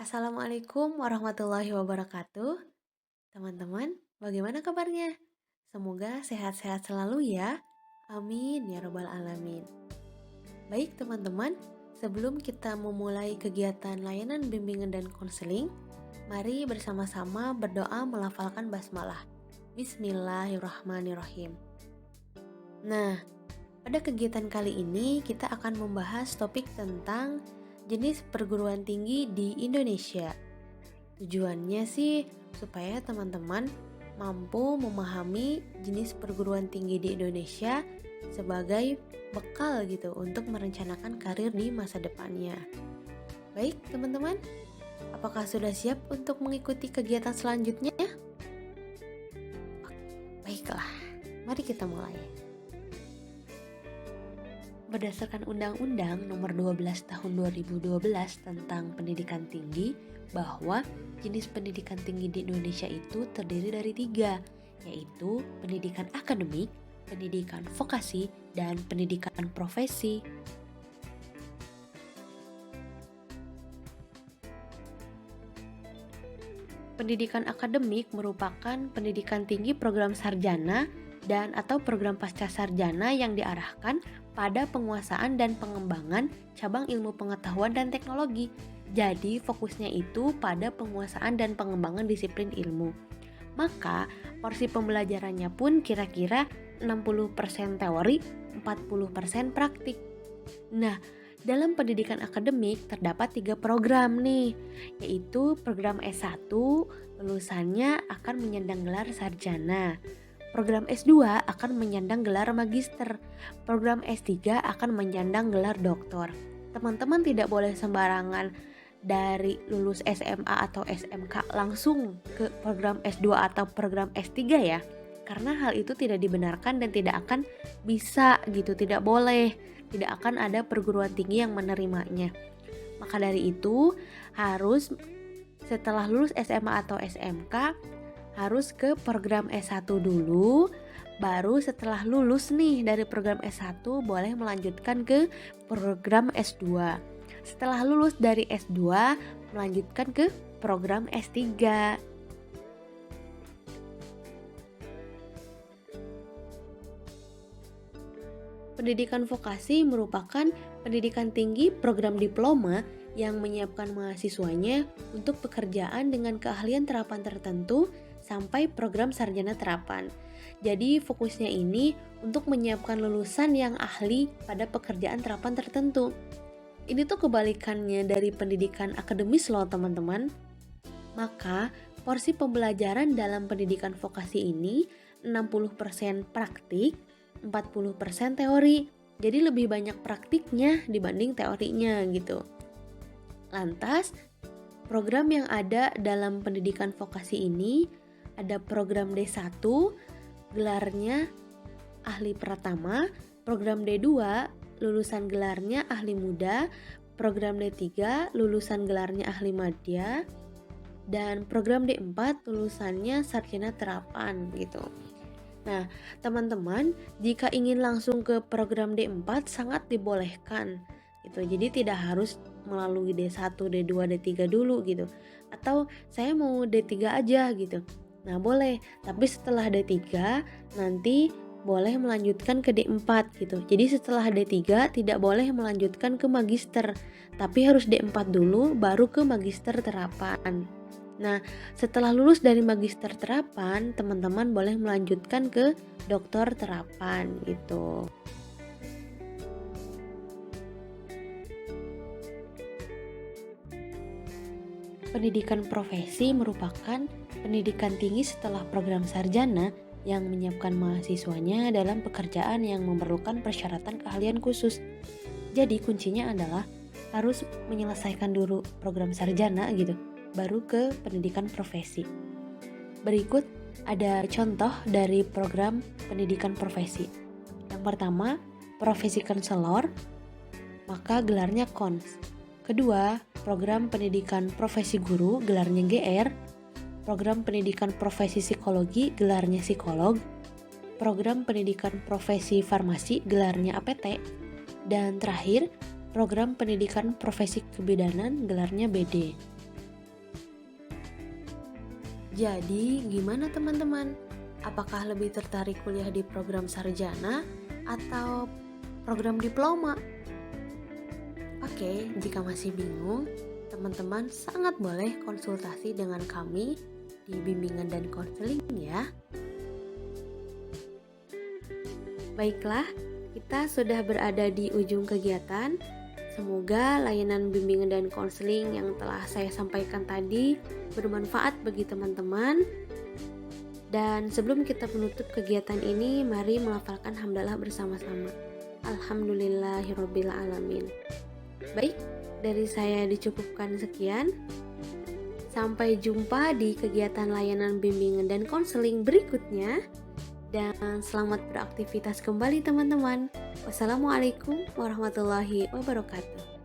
Assalamualaikum warahmatullahi wabarakatuh. Teman-teman, bagaimana kabarnya? Semoga sehat-sehat selalu ya. Amin ya robbal alamin. Baik teman-teman, sebelum kita memulai kegiatan layanan bimbingan dan konseling, mari bersama-sama berdoa melafalkan basmalah. Bismillahirrahmanirrahim. Nah, pada kegiatan kali ini kita akan membahas topik tentang jenis perguruan tinggi di Indonesia. Tujuannya sih supaya teman-teman mampu memahami jenis perguruan tinggi di Indonesia sebagai bekal gitu untuk merencanakan karir di masa depannya. Baik teman-teman, apakah sudah siap untuk mengikuti kegiatan selanjutnya? Baiklah, mari kita mulai. Berdasarkan Undang-Undang Nomor 12 Tahun 2012 tentang Pendidikan Tinggi, bahwa jenis pendidikan tinggi di Indonesia itu terdiri dari 3, yaitu pendidikan akademik, pendidikan vokasi, dan pendidikan profesi. Pendidikan akademik merupakan pendidikan tinggi program sarjana dan atau program pasca sarjana yang diarahkan pada penguasaan dan pengembangan cabang ilmu pengetahuan dan teknologi. Jadi fokusnya itu pada penguasaan dan pengembangan disiplin ilmu. Maka porsi pembelajarannya pun kira-kira 60% teori, 40% praktik. Nah, dalam pendidikan akademik terdapat 3 program nih, yaitu program S1 lulusannya akan menyandang gelar sarjana. Program S2 akan menyandang gelar magister. Program S3 akan menyandang gelar doktor. Teman-teman tidak boleh sembarangan dari lulus SMA atau SMK langsung ke program S2 atau program S3 ya. Karena hal itu tidak dibenarkan dan tidak akan bisa gitu, tidak boleh. Tidak akan ada perguruan tinggi yang menerimanya. Maka dari itu harus setelah lulus SMA atau SMK harus ke program S1 dulu, baru setelah lulus nih dari program S1 boleh melanjutkan ke program S2. Setelah lulus dari S2 melanjutkan ke program S3. Pendidikan vokasi merupakan pendidikan tinggi program diploma yang menyiapkan mahasiswanya untuk pekerjaan dengan keahlian terapan tertentu sampai program sarjana terapan. Jadi fokusnya ini untuk menyiapkan lulusan yang ahli pada pekerjaan terapan tertentu. Ini tuh kebalikannya dari pendidikan akademis loh teman-teman. Maka porsi pembelajaran dalam pendidikan vokasi ini 60% praktik, 40% teori. Jadi lebih banyak praktiknya dibanding teorinya gitu. Lantas, program yang ada dalam pendidikan vokasi ini ada program D1, gelarnya ahli pratama, program D2, lulusan gelarnya ahli muda, program D3, lulusan gelarnya ahli madya, dan program D4, lulusannya sarjana terapan gitu. Nah, teman-teman, jika ingin langsung ke program D4 sangat dibolehkan gitu. Jadi tidak harus melalui D1, D2, D3 dulu gitu. Atau saya mau D3 aja gitu. Nah, boleh, tapi setelah D3 nanti boleh melanjutkan ke D4 gitu. Jadi setelah D3 tidak boleh melanjutkan ke magister, tapi harus D4 dulu baru ke magister terapan. Nah, setelah lulus dari magister terapan, teman-teman boleh melanjutkan ke doktor terapan gitu. Pendidikan profesi merupakan pendidikan tinggi setelah program sarjana yang menyiapkan mahasiswanya dalam pekerjaan yang memerlukan persyaratan keahlian khusus. Jadi kuncinya adalah harus menyelesaikan dulu program sarjana gitu, baru ke pendidikan profesi. Berikut ada contoh dari program pendidikan profesi. Yang pertama, profesi konselor, maka gelarnya Kons. Kedua, program pendidikan profesi guru, gelarnya GR. Program pendidikan profesi psikologi, gelarnya psikolog. Program pendidikan profesi farmasi, gelarnya APT. Dan terakhir, program pendidikan profesi kebidanan, gelarnya BD. Jadi, gimana teman-teman? Apakah lebih tertarik kuliah di program sarjana atau program diploma? Oke, jika masih bingung, teman-teman sangat boleh konsultasi dengan kami di bimbingan dan konseling ya. Baiklah, kita sudah berada di ujung kegiatan. Semoga layanan bimbingan dan konseling yang telah saya sampaikan tadi bermanfaat bagi teman-teman. Dan sebelum kita menutup kegiatan ini, mari melafalkan hamdalah bersama-sama. Alhamdulillahirabbil alamin. Baik, dari saya dicukupkan sekian. Sampai jumpa di kegiatan layanan bimbingan dan konseling berikutnya. Dan selamat beraktivitas kembali teman-teman. Wassalamualaikum warahmatullahi wabarakatuh.